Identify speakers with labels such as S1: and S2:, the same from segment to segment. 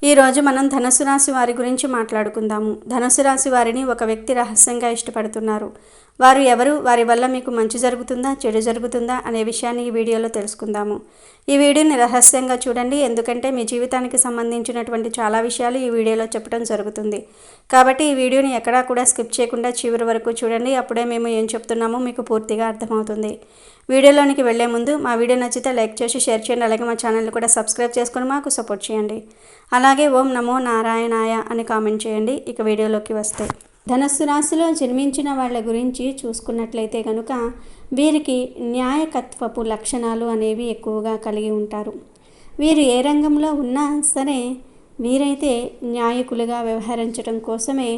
S1: ఈరోజు మనం ధనుసు రాశి వారి గురించి మాట్లాడుకుందాము. ధనుసు రాశి వారిని ఒక వ్యక్తి రహస్యంగా ఇష్టపడుతున్నారు. వారు ఎవరు, వారి వల్ల మీకు మంచి జరుగుతుందా, చెడు జరుగుతుందా అనే విషయాన్ని ఈ వీడియోలో తెలుసుకుందాము. ఈ వీడియోని రహస్యంగా చూడండి, ఎందుకంటే మీ జీవితానికి సంబంధించినటువంటి చాలా విషయాలు ఈ వీడియోలో చెప్పడం జరుగుతుంది. కాబట్టి ఈ వీడియోని ఎక్కడా కూడా స్కిప్ చేయకుండా చివరి వరకు చూడండి. అప్పుడే మేము ఏం చెప్తున్నామో మీకు పూర్తిగా అర్థమవుతుంది. వీడియోలోనికి వెళ్లే ముందు మా వీడియో నచ్చితే లైక్ చేసి షేర్ చేయండి. అలాగే మా ఛానల్ని కూడా సబ్స్క్రైబ్ చేసుకొని మాకు సపోర్ట్ చేయండి. అలాగే ఓం నమో నారాయణాయ అని కామెంట్ చేయండి. ఇక వీడియోలోకి వస్తే, ధనస్సు రాశిలో జన్మించిన వాళ్ళ గురించి చూసుకున్నట్లయితే కనుక వీరికి న్యాయకత్వపు లక్షణాలు అనేవి ఎక్కువగా కలిగి ఉంటారు. వీరు ఏ రంగంలో ఉన్నా సరే వీరైతే న్యాయకులుగా వ్యవహరించడం కోసమే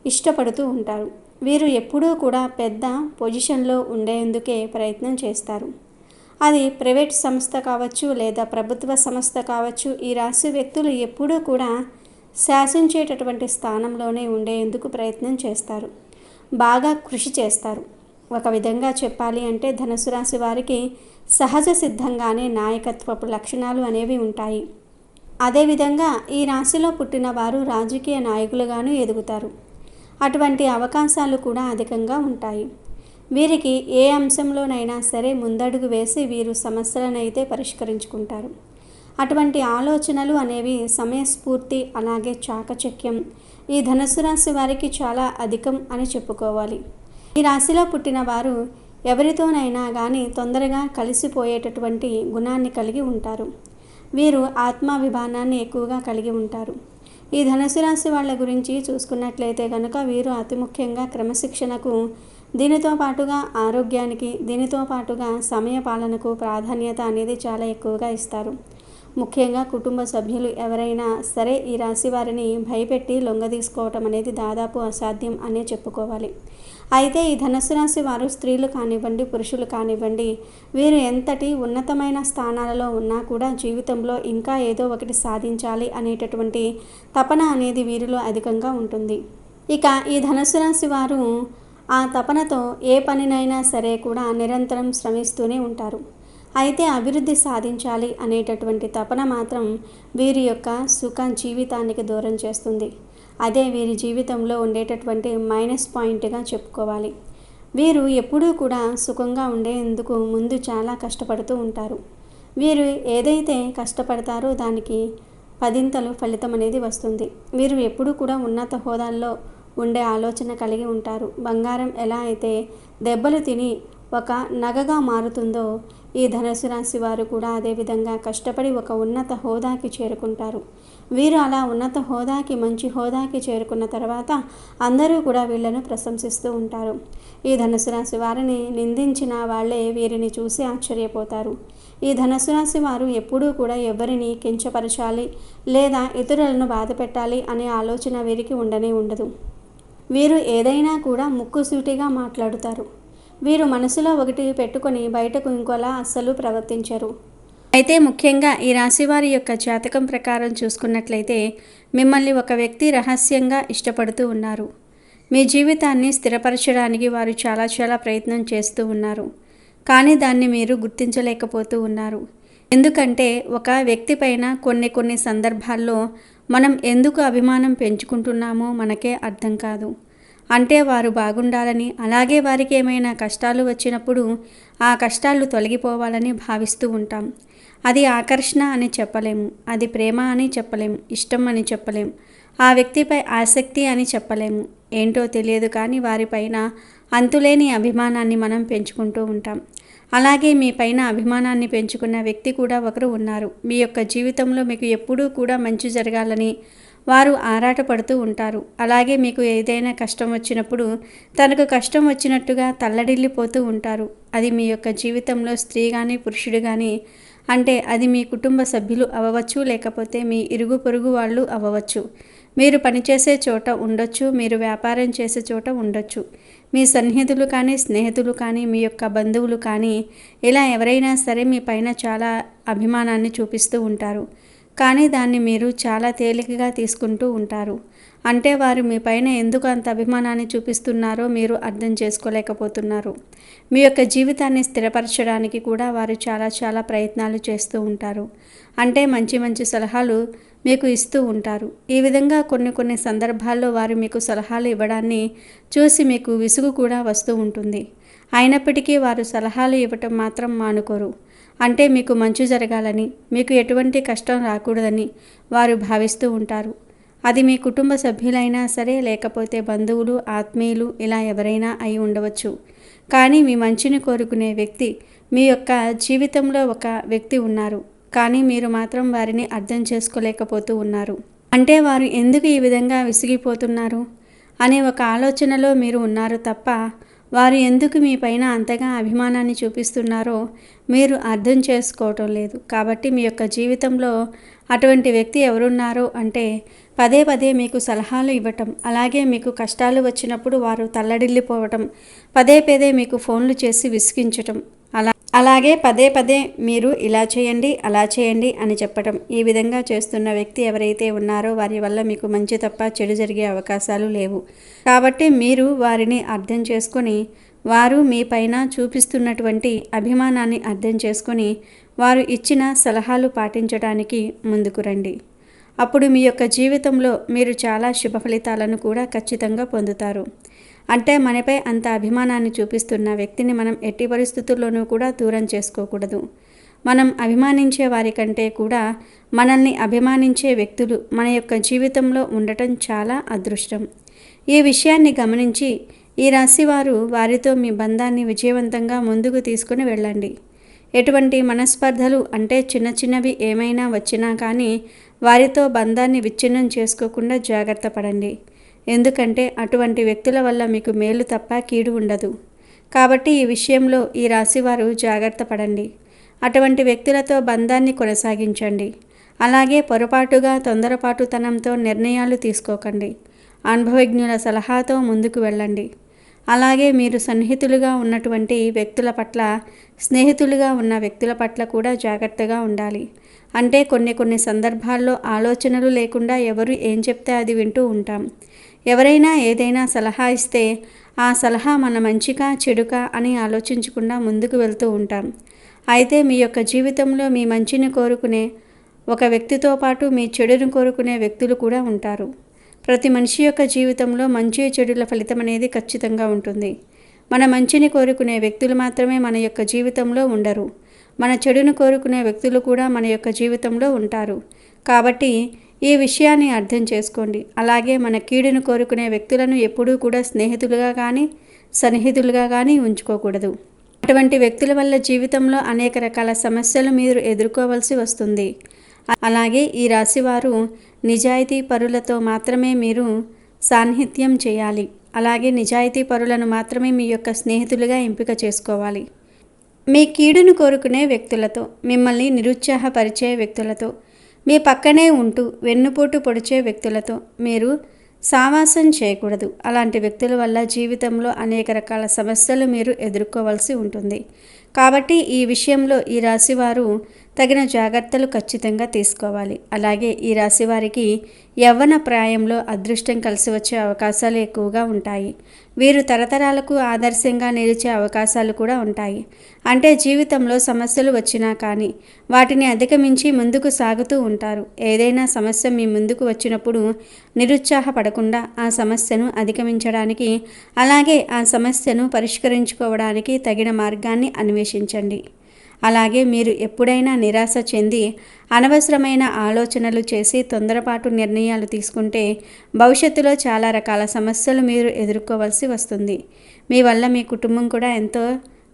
S1: ఇష్టపడుతూ ఉంటారు. వీరు ఎప్పుడూ కూడా పెద్ద పొజిషన్లో ఉండేందుకే ప్రయత్నం చేస్తారు. అది ప్రైవేట్ సంస్థ కావచ్చు లేదా ప్రభుత్వ సంస్థ కావచ్చు. ఈ రాశి వ్యక్తులు ఎప్పుడూ కూడా శాసించేటటువంటి స్థానంలోనే ఉండేందుకు ప్రయత్నం చేస్తారు. బాగా కృషి చేస్తారు. ఒక విధంగా చెప్పాలి అంటే ధనుసు రాశి వారికి సహజ సిద్ధంగానే నాయకత్వపు లక్షణాలు అనేవి ఉంటాయి. అదేవిధంగా ఈ రాశిలో పుట్టిన వారు రాజకీయ నాయకులుగాను ఎదుగుతారు. అటువంటి అవకాశాలు కూడా అధికంగా ఉంటాయి. వీరికి ఏ అంశంలోనైనా సరే ముందడుగు వేసి వీరు సమస్యలనైతే పరిష్కరించుకుంటారు. అటువంటి ఆలోచనలు అనేవి సమయస్ఫూర్తి అలాగే చాకచక్యం ఈ ధనుసు రాశి వారికి చాలా అధికం అని చెప్పుకోవాలి. ఈ రాశిలో పుట్టిన వారు ఎవరితోనైనా కానీ తొందరగా కలిసిపోయేటటువంటి గుణాన్ని కలిగి ఉంటారు. వీరు ఆత్మాభిమానాన్ని ఎక్కువగా కలిగి ఉంటారు. ఈ ధనుసు రాశి వాళ్ళ గురించి చూసుకున్నట్లయితే కనుక వీరు అతి ముఖ్యంగా క్రమశిక్షణకు, దీనితో పాటుగా ఆరోగ్యానికి, దీనితో పాటుగా సమయ పాలనకు ప్రాధాన్యత అనేది చాలా ఎక్కువగా ఇస్తారు. ముఖ్యంగా కుటుంబ సభ్యులు ఎవరైనా సరే ఈ రాశి వారిని భయపెట్టి లొంగదీసుకోవటం అనేది దాదాపు అసాధ్యం అనే చెప్పుకోవాలి. అయితే ఈ ధనుసు రాశి వారు స్త్రీలు కానివ్వండి, పురుషులు కానివ్వండి, వీరు ఎంతటి ఉన్నతమైన స్థానాలలో ఉన్నా కూడా జీవితంలో ఇంకా ఏదో ఒకటి సాధించాలి అనేటటువంటి తపన అనేది వీరిలో అధికంగా ఉంటుంది. ఇక ఈ ధనుసు రాశి వారు ఆ తపనతో ఏ పనినైనా సరే కూడా నిరంతరం శ్రమిస్తూనే ఉంటారు. అయితే అభివృద్ధి సాధించాలి అనేటటువంటి తపన మాత్రం వీరి యొక్క సుఖ జీవితానికి దూరం చేస్తుంది. అదే వీరి జీవితంలో ఉండేటటువంటి మైనస్ పాయింట్గా చెప్పుకోవాలి. వీరు ఎప్పుడూ కూడా సుఖంగా ఉండేందుకు ముందు చాలా కష్టపడుతూ ఉంటారు. వీరు ఏదైతే కష్టపడతారో దానికి పదింతలు ఫలితం అనేది వస్తుంది. వీరు ఎప్పుడూ కూడా ఉన్నత హోదాల్లో ఉండే ఆలోచన కలిగి ఉంటారు. బంగారం ఎలా అయితే దెబ్బలు తిని ఒక నగగా మారుతుందో ఈ ధనుసు రాశి వారు కూడా అదేవిధంగా కష్టపడి ఒక ఉన్నత హోదాకి చేరుకుంటారు. వీరు అలా ఉన్నత హోదాకి, మంచి హోదాకి చేరుకున్న తర్వాత అందరూ కూడా వీళ్ళను ప్రశంసిస్తూ ఉంటారు. ఈ ధనుసు రాశి వారిని నిందించిన వాళ్ళే వీరిని చూసి ఆశ్చర్యపోతారు. ఈ ధనుసు రాశి వారు ఎప్పుడూ కూడా ఎవరిని కించపరచాలి లేదా ఇతరులను బాధ పెట్టాలి అనే ఆలోచన వీరికి ఉండనే ఉండదు. వీరు ఏదైనా కూడా ముక్కుసూటిగా మాట్లాడుతారు. వీరు మనసులో ఒకటి పెట్టుకొని బయటకు ఇంకోలా అస్సలు ప్రవర్తించరు. అయితే ముఖ్యంగా ఈ రాశివారి యొక్క జాతకం ప్రకారం చూసుకున్నట్లయితే మిమ్మల్ని ఒక వ్యక్తి రహస్యంగా ఇష్టపడుతూ ఉన్నారు. మీ జీవితాన్ని స్థిరపరచడానికి వారు చాలా ప్రయత్నం చేస్తూ ఉన్నారు. కానీ దాన్ని మీరు గుర్తించలేకపోతూ ఉన్నారు. ఎందుకంటే ఒక వ్యక్తి పైన కొన్ని సందర్భాల్లో మనం ఎందుకు అభిమానం పెంచుకుంటున్నామో మనకే అర్థం కాదు. అంటే వారు బాగుండాలని, అలాగే వారికి ఏమైనా కష్టాలు వచ్చినప్పుడు ఆ కష్టాలు తొలగిపోవాలని భావిస్తూ ఉంటాం. అది ఆకర్షణ అని చెప్పలేము, అది ప్రేమ అని చెప్పలేము, ఇష్టం అని చెప్పలేము, ఆ వ్యక్తిపై ఆసక్తి అని చెప్పలేము. ఏంటో తెలియదు కానీ వారిపైన అంతులేని అభిమానాన్ని మనం పెంచుకుంటూ ఉంటాం. అలాగే మీ పైన అభిమానాన్ని పెంచుకున్న వ్యక్తి కూడా ఒకరు ఉన్నారు. మీ యొక్క జీవితంలో మీకు ఎప్పుడూ కూడా మంచి జరగాలని వారు ఆరాటపడుతూ ఉంటారు. అలాగే మీకు ఏదైనా కష్టం వచ్చినప్పుడు తనకు కష్టం వచ్చినట్టుగా తల్లడిల్లిపోతూ ఉంటారు. అది మీ యొక్క జీవితంలో స్త్రీ కానీ పురుషుడు కానీ, అంటే అది మీ కుటుంబ సభ్యులు అవ్వవచ్చు, లేకపోతే మీ ఇరుగు పొరుగు వాళ్ళు అవ్వవచ్చు, మీరు పనిచేసే చోట ఉండొచ్చు, మీరు వ్యాపారం చేసే చోట ఉండొచ్చు, మీ సన్నిహితులు కానీ స్నేహితులు కానీ మీ యొక్క బంధువులు కానీ, ఇలా ఎవరైనా సరే మీ పైన చాలా అభిమానాన్ని చూపిస్తూ ఉంటారు. కానీ దాన్ని మీరు చాలా తేలికగా తీసుకుంటూ ఉంటారు. అంటే వారు మీ పైన ఎందుకు అంత అభిమానాన్ని చూపిస్తున్నారో మీరు అర్థం చేసుకోలేకపోతున్నారు. మీ యొక్క జీవితాన్ని స్థిరపరచడానికి కూడా వారు చాలా ప్రయత్నాలు చేస్తూ ఉంటారు. అంటే మంచి మంచి సలహాలు మీకు ఇస్తూ ఉంటారు. ఈ విధంగా కొన్ని సందర్భాల్లో వారు మీకు సలహాలు ఇవ్వడాన్ని చూసి మీకు విసుగు కూడా వస్తూ ఉంటుంది. అయినప్పటికీ వారు సలహాలు ఇవ్వటం మాత్రం మానుకోరు. అంటే మీకు మంచి జరగాలని, మీకు ఎటువంటి కష్టం రాకూడదని వారు భావిస్తూ ఉంటారు. అది మీ కుటుంబ సభ్యులైనా సరే, లేకపోతే బంధువులు, ఆత్మీయులు, ఇలా ఎవరైనా అయి ఉండవచ్చు. కానీ మీ మంచిని కోరుకునే వ్యక్తి, మీ యొక్క జీవితంలో ఒక వ్యక్తి ఉన్నారు. కానీ మీరు మాత్రం వారిని అర్థం చేసుకోలేకపోతూ ఉన్నారు. అంటే వారు ఎందుకు ఈ విధంగా విసిగిపోతున్నారు అనే ఒక ఆలోచనలో మీరు ఉన్నారు తప్ప, వారు ఎందుకు మీ పైన అంతగా అభిమానాన్ని చూపిస్తున్నారో మీరు అర్థం చేసుకోవటం లేదు. కాబట్టి మీ యొక్క జీవితంలో అటువంటి వ్యక్తి ఎవరున్నారో అంటే పదే మీకు సలహాలు ఇవ్వటం, అలాగే మీకు కష్టాలు వచ్చినప్పుడు వారు తల్లడిల్లిపోవటం, పదే మీకు ఫోన్లు చేసి విసిగించటం, అలాగే పదే మీరు ఇలా చేయండి అలా చేయండి అని చెప్పటం. ఈ విధంగా చేస్తున్న వ్యక్తి ఎవరైతే ఉన్నారో వారి వల్ల మీకు మంచి తప్ప చెడు జరిగే అవకాశాలు లేవు. కాబట్టి మీరు వారిని అర్థం చేసుకొని, వారు మీ పైన చూపిస్తున్నటువంటి అభిమానాన్ని అర్థం చేసుకొని వారు ఇచ్చిన సలహాలు పాటించడానికి ముందుకు రండి. అప్పుడు మీ యొక్క జీవితంలో మీరు చాలా శుభ ఫలితాలను కూడా ఖచ్చితంగా పొందుతారు. అంటే మనపై అంత అభిమానాన్ని చూపిస్తున్న వ్యక్తిని మనం ఎట్టి పరిస్థితుల్లోనూ కూడా దూరం చేసుకోకూడదు. మనం అభిమానించే వారికంటే కూడా మనల్ని అభిమానించే వ్యక్తులు మన యొక్క జీవితంలో ఉండటం చాలా అదృష్టం. ఈ విషయాన్ని గమనించి ఈ రాశివారు వారితో మీ బంధాన్ని విజయవంతంగా ముందుకు తీసుకుని వెళ్ళండి. ఎటువంటి మనస్పర్ధలు అంటే చిన్నవి ఏమైనా వచ్చినా కానీ వారితో బంధాన్ని విచ్ఛిన్నం చేసుకోకుండా జాగ్రత్త పడండి. ఎందుకంటే అటువంటి వ్యక్తుల వల్ల మీకు మేలు తప్ప కీడు ఉండదు. కాబట్టి ఈ విషయంలో ఈ రాశివారు జాగ్రత్త పడండి. అటువంటి వ్యక్తులతో బంధాన్ని కొనసాగించండి. అలాగే పొరపాటుగా తొందరపాటుతనంతో నిర్ణయాలు తీసుకోకండి. అనుభవజ్ఞుల సలహాతో ముందుకు వెళ్ళండి. అలాగే మీరు సన్నిహితులుగా ఉన్నటువంటి వ్యక్తుల పట్ల, స్నేహితులుగా ఉన్న వ్యక్తుల పట్ల కూడా జాగ్రత్తగా ఉండాలి. అంటే కొన్ని సందర్భాల్లో ఆలోచనలు లేకుండా ఎవరు ఏం చెప్తే అది వింటూ ఉంటాం. ఎవరైనా ఏదైనా సలహా ఇస్తే ఆ సలహా మన మంచికా చెడుకా అని ఆలోచించకుండా ముందుకు వెళ్తూ ఉంటాం. అయితే మీ యొక్క జీవితంలో మీ మంచిని కోరుకునే ఒక వ్యక్తితో పాటు మీ చెడును కోరుకునే వ్యక్తులు కూడా ఉంటారు. ప్రతి మనిషి యొక్క జీవితంలో మంచి చెడుల ఫలితం అనేది ఖచ్చితంగా ఉంటుంది. మన మంచిని కోరుకునే వ్యక్తులు మాత్రమే మన యొక్క జీవితంలో ఉండరు. మన చెడును కోరుకునే వ్యక్తులు కూడా మన యొక్క జీవితంలో ఉంటారు. కాబట్టి ఈ విషయాన్ని అర్థం చేసుకోండి. అలాగే మన కీడును కోరుకునే వ్యక్తులను ఎప్పుడూ కూడా స్నేహితులుగా కానీ సన్నిహితులుగా కానీ ఉంచుకోకూడదు. అటువంటి వ్యక్తుల వల్ల జీవితంలో అనేక రకాల సమస్యలు మీరు ఎదుర్కోవాల్సి వస్తుంది. అలాగే ఈ రాశివారు నిజాయితీ పరులతో మాత్రమే మీరు సాన్నిహిత్యం చేయాలి. అలాగే నిజాయితీ పరులను మాత్రమే మీ యొక్క స్నేహితులుగా ఎంపిక చేసుకోవాలి. మీ కీడును కోరుకునే వ్యక్తులతో, మిమ్మల్ని నిరుత్సాహపరిచే వ్యక్తులతో, మీ పక్కనే ఉంటూ వెన్నుపోటు పొడిచే వ్యక్తులతో మీరు సావాసం చేయకూడదు. అలాంటి వ్యక్తుల వల్ల జీవితంలో అనేక రకాల సమస్యలు మీరు ఎదుర్కోవాల్సి ఉంటుంది. కాబట్టి ఈ విషయంలో ఈ రాశివారు తగిన జాగ్రత్తలు ఖచ్చితంగా తీసుకోవాలి. అలాగే ఈ రాశివారికి యవ్వన ప్రాయంలో అదృష్టం కలిసి వచ్చే అవకాశాలు ఎక్కువగా ఉంటాయి. వీరు తరతరాలకు ఆదర్శంగా నిలిచే అవకాశాలు కూడా ఉంటాయి. అంటే జీవితంలో సమస్యలు వచ్చినా కానీ వాటిని అధిగమించి ముందుకు సాగుతూ ఉంటారు. ఏదైనా సమస్య మీ ముందుకు వచ్చినప్పుడు నిరుత్సాహపడకుండా ఆ సమస్యను అధిగమించడానికి, అలాగే ఆ సమస్యను పరిష్కరించుకోవడానికి తగిన మార్గాన్ని అన్వేషించండి. అలాగే మీరు ఎప్పుడైనా నిరాశ చెంది అనవసరమైన ఆలోచనలు చేసి తొందరపాటు నిర్ణయాలు తీసుకుంటే భవిష్యత్తులో చాలా రకాల సమస్యలు మీరు ఎదుర్కోవాల్సి వస్తుంది. మీ వల్ల మీ కుటుంబం కూడా ఎంతో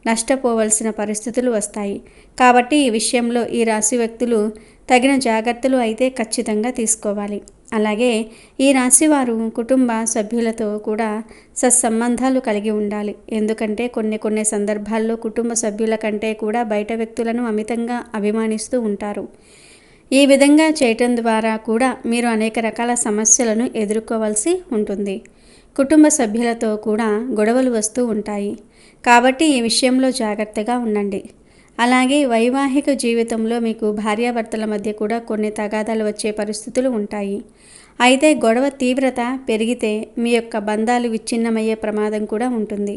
S1: నష్టపోవలసిన పరిస్థితులు వస్తాయి. కాబట్టి ఈ విషయంలో ఈ రాశి వ్యక్తులు తగిన జాగ్రత్తలు అయితే ఖచ్చితంగా తీసుకోవాలి. అలాగే ఈ రాశివారు కుటుంబ సభ్యులతో కూడా సత్సంబంధాలు కలిగి ఉండాలి. ఎందుకంటే కొన్ని సందర్భాల్లో కుటుంబ సభ్యుల కంటే కూడా బయట వ్యక్తులను అమితంగా అభిమానిస్తూ ఉంటారు. ఈ విధంగా చేయటం ద్వారా కూడా మీరు అనేక రకాల సమస్యలను ఎదుర్కోవాల్సి ఉంటుంది. కుటుంబ సభ్యులతో కూడా గొడవలు వస్తూ ఉంటాయి. కాబట్టి ఈ విషయంలో జాగ్రత్తగా ఉండండి. అలాగే వైవాహిక జీవితంలో మీకు భార్యాభర్తల మధ్య కూడా కొన్ని తగాదాలు వచ్చే పరిస్థితులు ఉంటాయి. అయితే గొడవ తీవ్రత పెరిగితే మీ యొక్క బంధాలు విచ్ఛిన్నమయ్యే ప్రమాదం కూడా ఉంటుంది.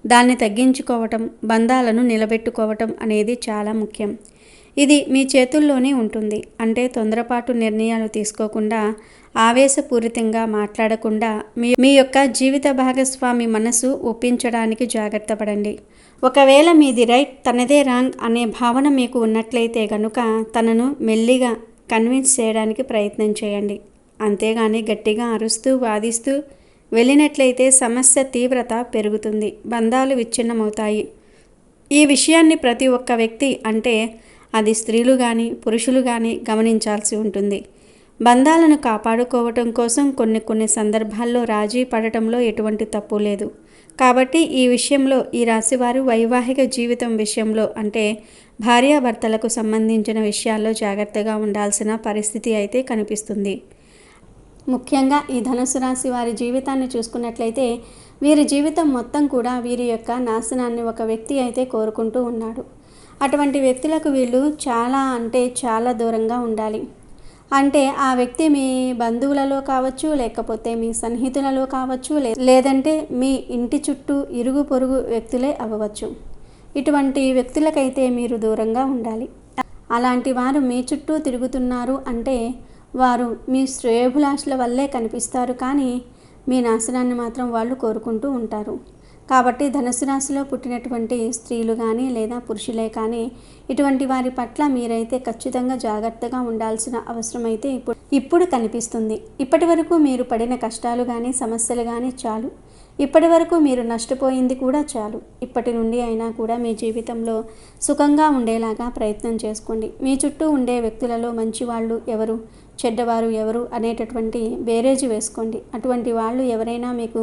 S1: దాన్ని తగ్గించుకోవటం, బంధాలను నిలబెట్టుకోవటం అనేది చాలా ముఖ్యం. ఇది మీ చేతుల్లోనే ఉంటుంది. అంటే తొందరపాటు నిర్ణయాలు తీసుకోకుండా, ఆవేశపూరితంగా మాట్లాడకుండా మీ యొక్క జీవిత భాగస్వామి మనసు ఒప్పించడానికి జాగ్రత్త పడండి. ఒకవేళ మీది రైట్, తనదే రాంగ్ అనే భావన మీకు ఉన్నట్లయితే గనుక తనను మెల్లిగా కన్విన్స్ చేయడానికి ప్రయత్నం చేయండి. అంతేగాని గట్టిగా అరుస్తూ వాదిస్తూ వెళ్ళినట్లయితే సమస్య తీవ్రత పెరుగుతుంది, బంధాలు విచ్ఛిన్నమవుతాయి. ఈ విషయాన్ని ప్రతి ఒక్క వ్యక్తి, అంటే అది స్త్రీలు కానీ పురుషులు కానీ గమనించాల్సి ఉంటుంది. బంధాలను కాపాడుకోవటం కోసం కొన్ని సందర్భాల్లో రాజీ పడటంలో ఎటువంటి తప్పు లేదు. కాబట్టి ఈ విషయంలో ఈ రాశివారు వైవాహిక జీవితం విషయంలో, అంటే భార్యాభర్తలకు సంబంధించిన విషయాల్లో జాగ్రత్తగా ఉండాల్సిన పరిస్థితి అయితే కనిపిస్తుంది. ముఖ్యంగా ఈ ధనుసు రాశి వారి జీవితాన్ని చూసుకున్నట్లయితే వీరి జీవితం మొత్తం కూడా వీరి యొక్క నాశనాన్ని ఒక వ్యక్తి అయితే కోరుకుంటూ ఉన్నాడు. అటువంటి వ్యక్తులకు వీళ్ళు చాలా దూరంగా ఉండాలి. అంటే ఆ వ్యక్తి మీ బంధువులలో కావచ్చు, లేకపోతే మీ సన్నిహితులలో కావచ్చు, లేదంటే మీ ఇంటి చుట్టూ ఇరుగు పొరుగు వ్యక్తులే అవ్వవచ్చు. ఇటువంటి వ్యక్తులకైతే మీరు దూరంగా ఉండాలి. అలాంటి వారు మీ చుట్టూ తిరుగుతున్నారు అంటే వారు మీ శ్రేయోభిలాషుల వల్లే కనిపిస్తారు, కానీ మీ నాశనాన్ని మాత్రం వాళ్ళు కోరుకుంటూ ఉంటారు. కాబట్టి ధనుసు రాశిలో పుట్టినటువంటి స్త్రీలు కానీ లేదా పురుషులే కానీ ఇటువంటి వారి పట్ల మీరైతే ఖచ్చితంగా జాగ్రత్తగా ఉండాల్సిన అవసరం అయితే ఇప్పుడు కనిపిస్తుంది. ఇప్పటి వరకు మీరు పడిన కష్టాలు కానీ సమస్యలు కానీ చాలు. ఇప్పటి వరకు మీరు నష్టపోయింది కూడా చాలు. ఇప్పటి నుండి అయినా కూడా మీ జీవితంలో సుఖంగా ఉండేలాగా ప్రయత్నం చేసుకోండి. మీ చుట్టూ ఉండే వ్యక్తులలో మంచివాళ్ళు ఎవరు, చెడ్డవారు ఎవరు అనేటటువంటి బేరేజీ వేసుకోండి. అటువంటి వాళ్ళు ఎవరైనా మీకు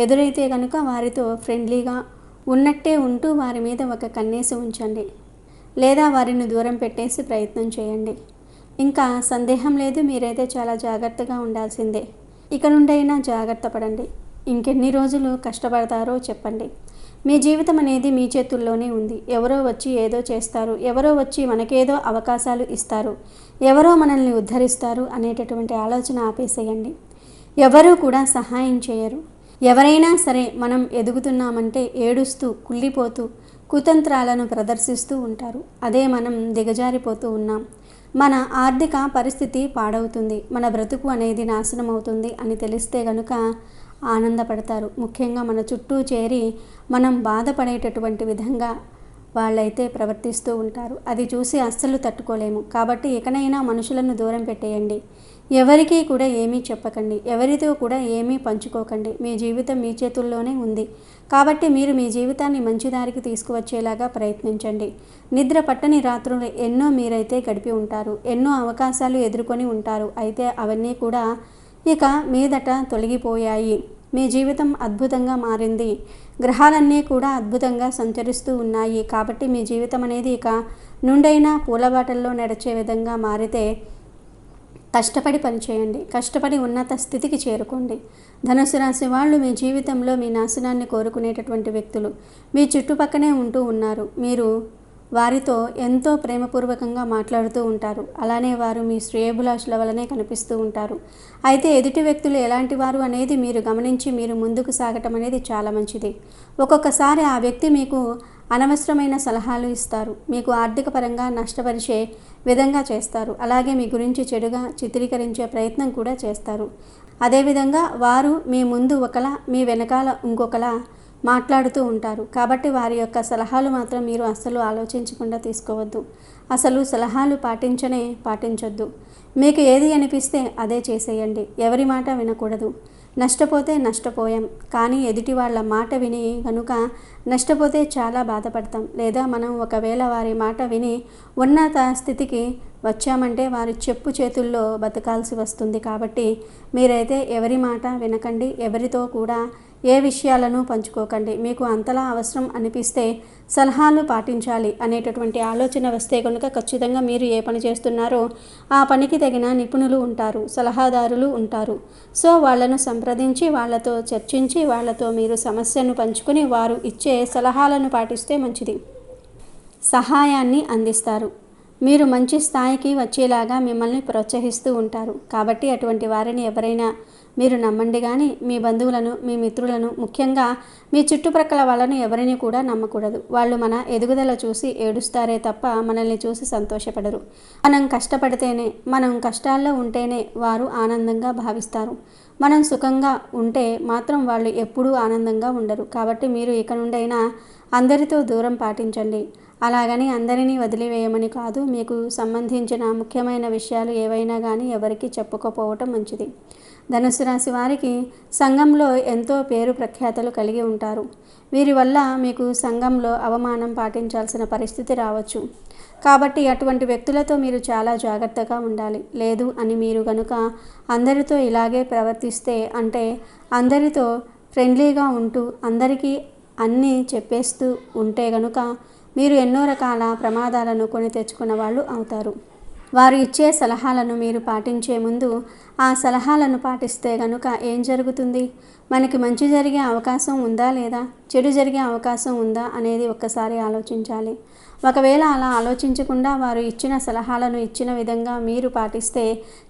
S1: ఎదురైతే కనుక వారితో ఫ్రెండ్లీగా ఉన్నట్టే ఉంటూ వారి మీద ఒక కన్నేసి ఉంచండి, లేదా వారిని దూరం పెట్టేసి ప్రయత్నం చేయండి. ఇంకా సందేహం లేదు, మీరైతే చాలా జాగ్రత్తగా ఉండాల్సిందే. ఇక నుండైనా జాగ్రత్త పడండి. ఇంకెన్ని రోజులు కష్టపడతారో చెప్పండి. మీ జీవితం అనేది మీ చేతుల్లోనే ఉంది. ఎవరో వచ్చి ఏదో చేస్తారు, ఎవరో వచ్చి మనకేదో అవకాశాలు ఇస్తారు, ఎవరో మనల్ని ఉద్ధరిస్తారు అనేటటువంటి ఆలోచన ఆపేసేయండి. ఎవరూ కూడా సహాయం చేయరు. ఎవరైనా సరే మనం ఎదుగుతున్నామంటే ఏడుస్తూ కుళ్ళిపోతూ కుతంత్రాలను ప్రదర్శిస్తూ ఉంటారు. అదే మనం దిగజారిపోతూ ఉన్నాం. మన ఆర్థిక పరిస్థితి పాడవుతుంది, మన బ్రతుకు అనేది నాశనం అవుతుంది అని తెలిస్తే గనుక ఆనందపడతారు. ముఖ్యంగా మన చుట్టూ చేరి మనం బాధపడేటటువంటి విధంగా వాళ్ళైతే ప్రవర్తిస్తూ ఉంటారు. అది చూసి అస్సలు తట్టుకోలేము. కాబట్టి ఇకనైనా మనుషులను దూరం పెట్టేయండి. ఎవరికీ కూడా ఏమీ చెప్పకండి, ఎవరితో కూడా ఏమీ పంచుకోకండి. మీ జీవితం మీ చేతుల్లోనే ఉంది. కాబట్టి మీరు మీ జీవితాన్ని మంచి దారికి తీసుకువచ్చేలాగా ప్రయత్నించండి. నిద్ర పట్టని రాత్రులు ఎన్నో మీరైతే గడిపి ఉంటారు, ఎన్నో అవకాశాలు ఎదుర్కొని ఉంటారు. అయితే అవన్నీ కూడా ఇక మీదట తొలగిపోయాయి. మీ జీవితం అద్భుతంగా మారింది. గ్రహాలన్నీ కూడా అద్భుతంగా సంచరిస్తూ ఉన్నాయి. కాబట్టి మీ జీవితం అనేది ఇక నుండైనా పూలబాటల్లో నడిచే విధంగా మారితే కష్టపడి పనిచేయండి, కష్టపడి ఉన్నత స్థితికి చేరుకోండి. ధనుసు రాశి వాళ్ళు మీ జీవితంలో మీ నాశనాన్ని కోరుకునేటటువంటి వ్యక్తులు మీ చుట్టుపక్కనే ఉంటూ ఉన్నారు. మీరు వారితో ఎంతో ప్రేమపూర్వకంగా మాట్లాడుతూ ఉంటారు. అలానే వారు మీ శ్రేయోభిలాషుల వలనే కనిపిస్తూ ఉంటారు. అయితే ఎదుటి వ్యక్తులు ఎలాంటి వారు అనేది మీరు గమనించి మీరు ముందుకు సాగటం అనేది చాలా మంచిది. ఒక్కొక్కసారి ఆ వ్యక్తి మీకు అనవసరమైన సలహాలు ఇస్తారు, మీకు ఆర్థిక పరంగా నష్టపరిచే విధంగా చేస్తారు. అలాగే మీ గురించి చెడుగా చిత్రీకరించే ప్రయత్నం కూడా చేస్తారు. అదేవిధంగా వారు మీ ముందు ఒకలా మీ వెనకాల ఇంకొకలా మాట్లాడుతూ ఉంటారు. కాబట్టి వారి యొక్క సలహాలు మాత్రం మీరు అస్సలు ఆలోచించకుండా తీసుకోవద్దు. అసలు సలహాలు పాటించొద్దు. మీకు ఏది అనిపిస్తే అదే చేసేయండి. ఎవరి మాట వినకూడదు. నష్టపోతే నష్టపోయాం, కానీ ఎదుటి వాళ్ళ మాట విని కనుక నష్టపోతే చాలా బాధపడతాం. లేదా మనం ఒకవేళ వారి మాట విని ఉన్నత స్థితికి వచ్చామంటే వారి చెప్పు చేతుల్లో బతకాల్సి వస్తుంది. కాబట్టి మీరైతే ఎవరి మాట వినకండి, ఎవరితో కూడా ఏ విషయాలను పంచుకోకండి. మీకు అంతలా అవసరం అనిపిస్తే సలహాలు పాటించాలి అనేటటువంటి ఆలోచన వస్తే కనుక ఖచ్చితంగా మీరు ఏ పని చేస్తున్నారో ఆ పనికి తగిన నిపుణులు ఉంటారు, సలహాదారులు ఉంటారు. సో వాళ్ళను సంప్రదించి వాళ్ళతో చర్చించి వాళ్ళతో మీరు సమస్యను పంచుకొని వారు ఇచ్చే సలహాలను పాటిస్తే మంచిది. సహాయాన్ని అందిస్తారు. మీరు మంచి స్థాయికి వచ్చేలాగా మిమ్మల్ని ప్రోత్సహిస్తూ ఉంటారు. కాబట్టి అటువంటి వారిని ఎవరైనా మీరు నమ్మండి, కానీ మీ బంధువులను, మీ మిత్రులను, ముఖ్యంగా మీ చుట్టుప్రక్కల వాళ్ళను ఎవరిని కూడా నమ్మకూడదు. వాళ్ళు మన ఎదుగుదల చూసి ఏడుస్తారే తప్ప మనల్ని చూసి సంతోషపడరు. మనం కష్టపడితేనే, మనం కష్టాల్లో ఉంటేనే వారు ఆనందంగా భావిస్తారు. మనం సుఖంగా ఉంటే మాత్రం వాళ్ళు ఎప్పుడూ ఆనందంగా ఉండరు. కాబట్టి మీరు ఇక నుండైనా అందరితో దూరం పాటించండి. అలాగని అందరినీ వదిలివేయమని కాదు. మీకు సంబంధించిన ముఖ్యమైన విషయాలు ఏవైనా కానీ ఎవరికి చెప్పుకోపోవటం మంచిది. ధనుసు రాశి వారికి సంఘంలో ఎంతో పేరు ప్రఖ్యాతలు కలిగి ఉంటారు. వీరి వల్ల మీకు సంఘంలో అవమానం పాటించాల్సిన పరిస్థితి రావచ్చు. కాబట్టి అటువంటి వ్యక్తులతో మీరు చాలా జాగ్రత్తగా ఉండాలి. లేదు అని మీరు కనుక అందరితో ఇలాగే ప్రవర్తిస్తే, అంటే అందరితో ఫ్రెండ్లీగా ఉంటూ అందరికీ అన్నీ చెప్పేస్తూ ఉంటే గనుక మీరు ఎన్నో రకాల ప్రమాదాలను కొని తెచ్చుకున్న వాళ్ళు అవుతారు. వారు ఇచ్చే సలహాలను మీరు పాటించే ముందు ఆ సలహాలను పాటిస్తే గనుక ఏం జరుగుతుంది, మనకి మంచి జరిగే అవకాశం ఉందా లేదా, చెడు జరిగే అవకాశం ఉందా అనేది ఒక్కసారి ఆలోచించాలి. ఒకవేళ అలా ఆలోచించకుండా వారు ఇచ్చిన సలహాలను ఇచ్చిన విధంగా మీరు పాటిస్తే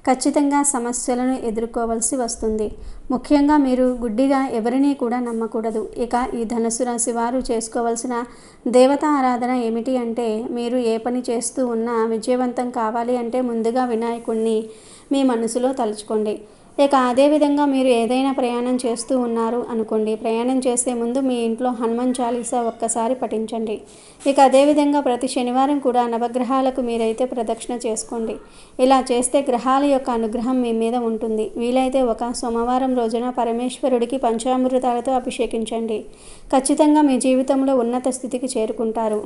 S1: ఖచ్చితంగా సమస్యలను ఎదుర్కోవాల్సి వస్తుంది. ముఖ్యంగా మీరు గుడ్డిగా ఎవరినీ కూడా నమ్మకూడదు. ఇక ఈ ధనుసు రాశి వారు చేసుకోవాల్సిన దేవతా ఆరాధన ఏమిటి అంటే, మీరు ఏ పని చేస్తూ ఉన్నా విజయవంతం కావాలి అంటే ముందుగా వినాయకుడిని మీ మనసులో తలుచుకోండి. ఇక అదేవిధంగా మీరు ఏదైనా ప్రయాణం చేస్తూ ఉన్నారు అనుకోండి, ప్రయాణం చేసే ముందు మీ ఇంట్లో హనుమాన్ చాలీసా ఒక్కసారి పఠించండి. ఇక అదేవిధంగా ప్రతి శనివారం కూడా నవగ్రహాలకు మీరైతే ప్రదక్షిణ చేసుకోండి. ఇలా చేస్తే గ్రహాల యొక్క అనుగ్రహం మీ మీద ఉంటుంది. వీలైతే ఒక సోమవారం రోజున పరమేశ్వరుడికి పంచామృతాలతో అభిషేకించండి. ఖచ్చితంగా మీ జీవితంలో ఉన్నత స్థితికి చేరుకుంటారు.